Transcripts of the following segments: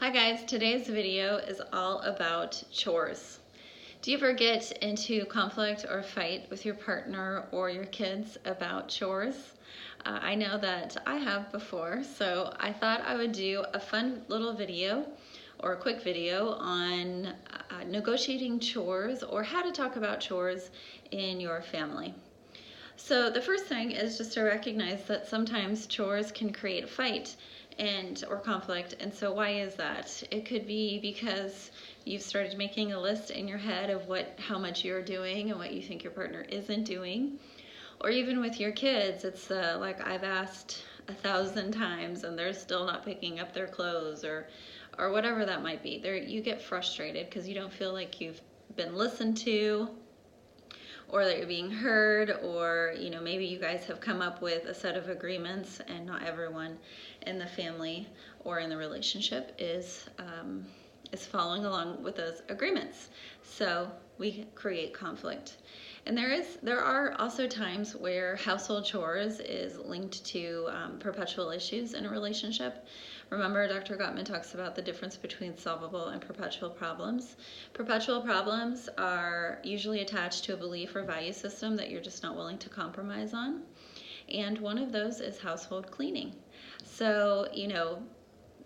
Hi guys, today's video is all about chores. Do you ever get into conflict or fight with your partner or your kids about chores? I know that I have before, so I thought I would do a fun little video or a quick video on negotiating chores or how to talk about chores in your family. So the first thing is just to recognize that sometimes chores can create a fight or conflict. And so why is that? It could be because you've started making a list in your head of how much you're doing and what you think your partner isn't doing. Or even with your kids, it's like I've asked 1,000 times and they're still not picking up their clothes or whatever that might be. You get frustrated because you don't feel like you've been listened to, or that you're being heard, or maybe you guys have come up with a set of agreements and not everyone in the family or in the relationship is following along with those agreements. So we create conflict. And there are also times where household chores is linked to perpetual issues in a relationship. Remember, Dr. Gottman talks about the difference between solvable and perpetual problems. Perpetual problems are usually attached to a belief or value system that you're just not willing to compromise on. And one of those is household cleaning. So,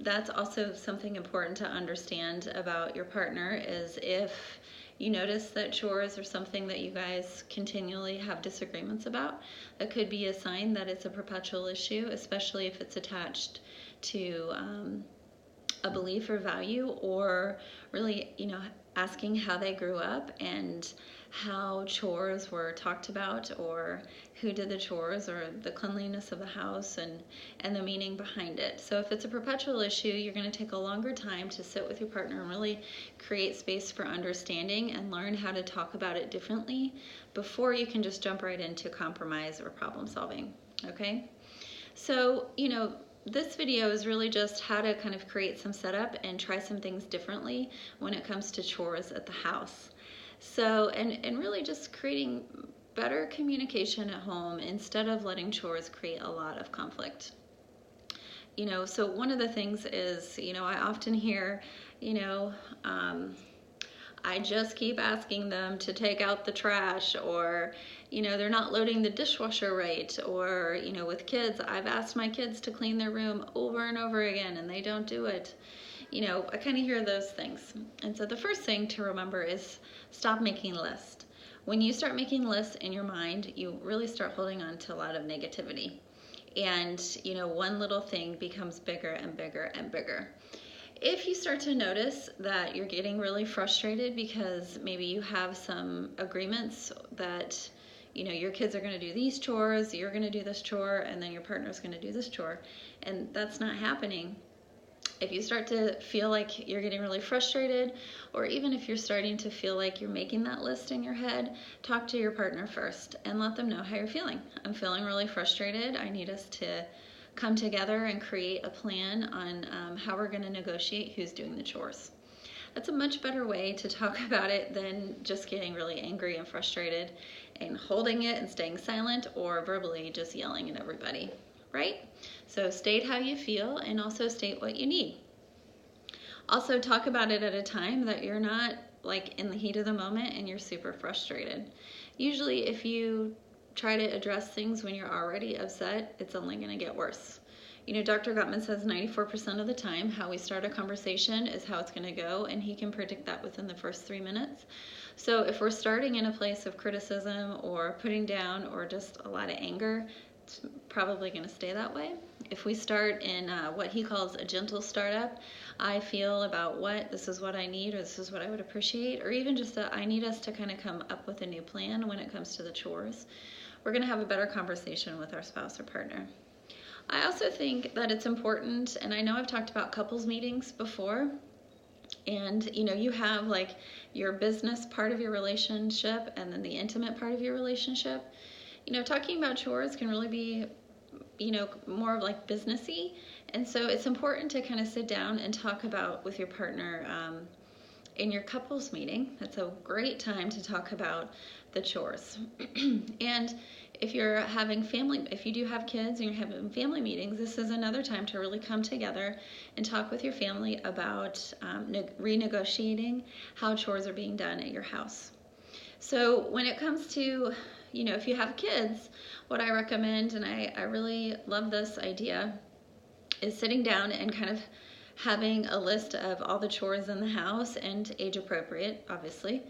that's also something important to understand about your partner is if you notice that chores are something that you guys continually have disagreements about, that could be a sign that it's a perpetual issue, especially if it's attached to a belief or value, or really, asking how they grew up and how chores were talked about, or who did the chores, or the cleanliness of the house and the meaning behind it. So if it's a perpetual issue, you're going to take a longer time to sit with your partner and really create space for understanding and learn how to talk about it differently before you can just jump right into compromise or problem solving. Okay? So, this video is really just how to kind of create some setup and try some things differently when it comes to chores at the house. So, and really just creating better communication at home instead of letting chores create a lot of conflict. So one of the things is, I often hear, I just keep asking them to take out the trash, or, they're not loading the dishwasher right, or, with kids, I've asked my kids to clean their room over and over again and they don't do it. I kind of hear those things. And so the first thing to remember is stop making lists. When you start making lists in your mind, you really start holding on to a lot of negativity. And, one little thing becomes bigger and bigger and bigger. If you start to notice that you're getting really frustrated because maybe you have some agreements that, your kids are going to do these chores, you're going to do this chore, and then your partner's going to do this chore, and that's not happening. If you start to feel like you're getting really frustrated, or even if you're starting to feel like you're making that list in your head, talk to your partner first and let them know how you're feeling. I'm feeling really frustrated. I need us to come together and create a plan on how we're going to negotiate who's doing the chores. That's a much better way to talk about it than just getting really angry and frustrated and holding it and staying silent, or verbally just yelling at everybody, right? So state how you feel and also state what you need. Also talk about it at a time that you're not like in the heat of the moment and you're super frustrated. Usually if you try to address things when you're already upset, it's only going to get worse. Dr. Gottman says 94% of the time how we start a conversation is how it's going to go, and he can predict that within the first 3 minutes. So if we're starting in a place of criticism or putting down or just a lot of anger, it's probably going to stay that way. If we start in what he calls a gentle startup, I feel about this is what I need, or this is what I would appreciate, or even just I need us to kind of come up with a new plan when it comes to the chores, we're going to have a better conversation with our spouse or partner. I also think that it's important, and I know I've talked about couples meetings before, and you have like your business part of your relationship and then the intimate part of your relationship. Talking about chores can really be, more of like businessy, and so it's important to kind of sit down and talk about with your partner in your couples meeting. That's a great time to talk about the chores. And If you do have kids and you're having family meetings, this is another time to really come together and talk with your family about renegotiating how chores are being done at your house. So when it comes to, if you have kids, what I recommend, and I really love this idea, is sitting down and kind of having a list of all the chores in the house, and age appropriate, obviously,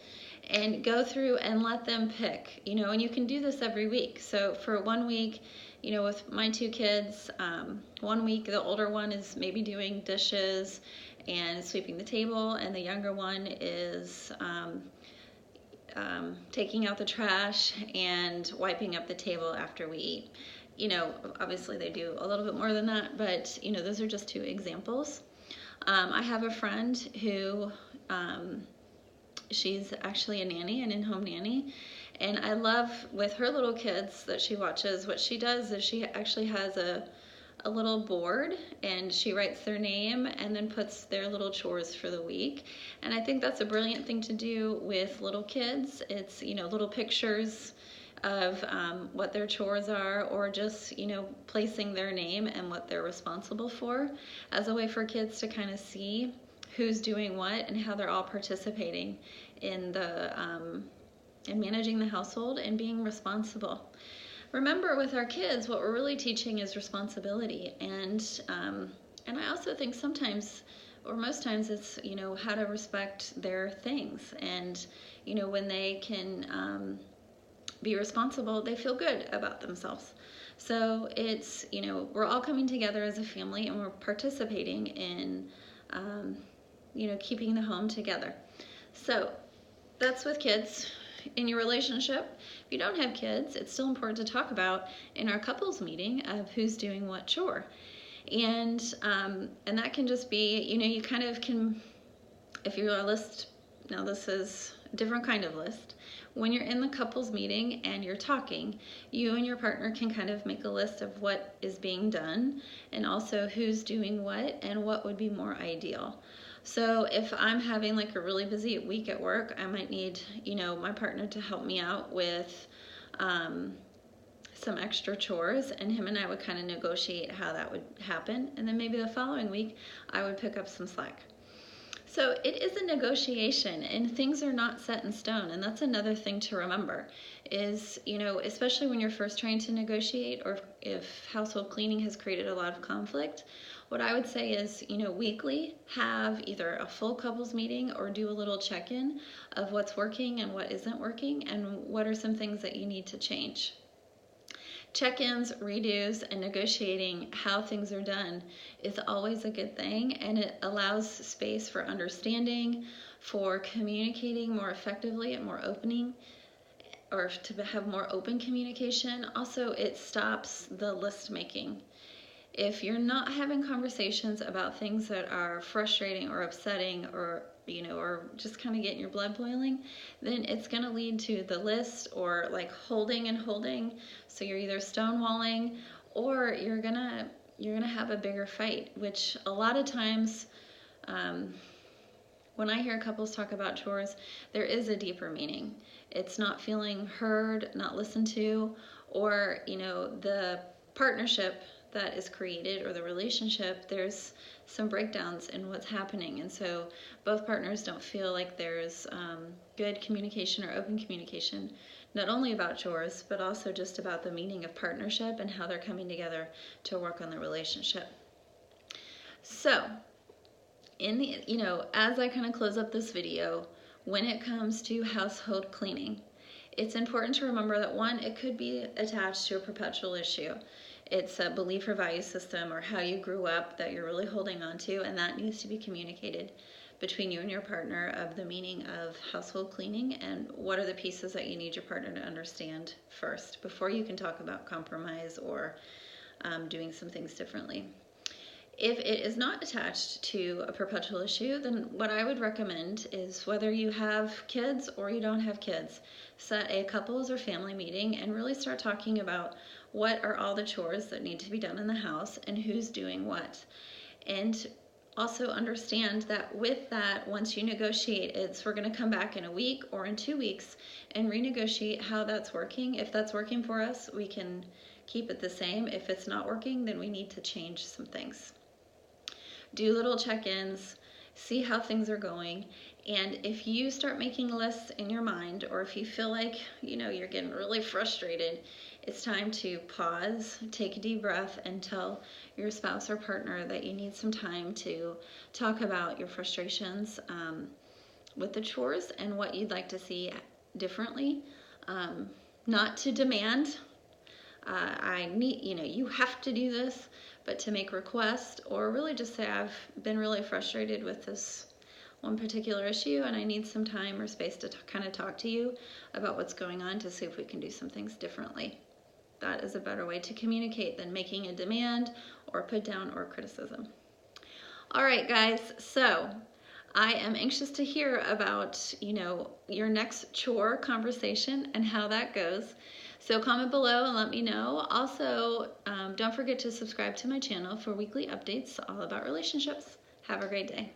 and go through and let them pick, and you can do this every week. So for 1 week, with my 2 kids, 1 week the older one is maybe doing dishes and sweeping the table, and the younger one is taking out the trash and wiping up the table after we eat. Obviously they do a little bit more than that, but those are just 2 examples. I have a friend who, she's actually a nanny, an in-home nanny, and I love with her little kids that she watches, what she does is she actually has a little board, and she writes their name and then puts their little chores for the week. And I think that's a brilliant thing to do with little kids. It's, little pictures of what their chores are, or just, placing their name and what they're responsible for, as a way for kids to kind of see who's doing what and how they're all participating in in managing the household and being responsible. Remember, with our kids, what we're really teaching is responsibility, and I also think sometimes, or most times, it's how to respect their things, and when they can be responsible, they feel good about themselves. So it's we're all coming together as a family, and we're participating in keeping the home together. So that's with kids. In your relationship, if you don't have kids, it's still important to talk about in our couples meeting of who's doing what chore. And that can just be, you kind of can, if you're a list, now this is a different kind of list. When you're in the couples meeting and you're talking, you and your partner can kind of make a list of what is being done, and also who's doing what and what would be more ideal. So if I'm having like a really busy week at work, I might need, my partner to help me out with some extra chores, and him and I would kind of negotiate how that would happen. And then maybe the following week, I would pick up some slack. So it is a negotiation, and things are not set in stone. And that's another thing to remember is, especially when you're first trying to negotiate, or if household cleaning has created a lot of conflict, what I would say is, weekly, have either a full couples meeting or do a little check-in of what's working and what isn't working, and what are some things that you need to change. Check-ins, redos, and negotiating how things are done is always a good thing, and it allows space for understanding, for communicating more effectively and more opening, or to have more open communication. Also, it stops the list making. If you're not having conversations about things that are frustrating or upsetting, or or just kind of getting your blood boiling, then it's going to lead to the list, or like holding and holding. So you're either stonewalling, or you're gonna have a bigger fight. Which a lot of times, when I hear couples talk about chores, there is a deeper meaning. It's not feeling heard, not listened to, or the partnership that is created, or the relationship, there's some breakdowns in what's happening, and so both partners don't feel like there's good communication or open communication, not only about chores, but also just about the meaning of partnership and how they're coming together to work on the relationship. So as I kind of close up this video, when it comes to household cleaning, it's important to remember that, one, it could be attached to a perpetual issue. It's a belief or value system, or how you grew up, that you're really holding on to, and that needs to be communicated between you and your partner, of the meaning of household cleaning and what are the pieces that you need your partner to understand first before you can talk about compromise or doing some things differently. If it is not attached to a perpetual issue, then what I would recommend is, whether you have kids or you don't have kids, set a couples or family meeting and really start talking about what are all the chores that need to be done in the house and who's doing what. And also understand that with that, once you negotiate, we're going to come back in a week or in 2 weeks and renegotiate how that's working. If that's working for us, we can keep it the same. If it's not working, then we need to change some things. Do little check-ins, see how things are going, and if you start making lists in your mind, or if you feel like you're getting really frustrated, it's time to pause, take a deep breath, and tell your spouse or partner that you need some time to talk about your frustrations with the chores and what you'd like to see differently. Not to demand, you have to do this, but to make requests, or really just say, I've been really frustrated with this one particular issue and I need some time or space to kind of talk to you about what's going on to see if we can do some things differently. That is a better way to communicate than making a demand or put down or criticism. All right, guys, so I am anxious to hear about, your next chore conversation and how that goes. So comment below and let me know. Also, don't forget to subscribe to my channel for weekly updates all about relationships. Have a great day.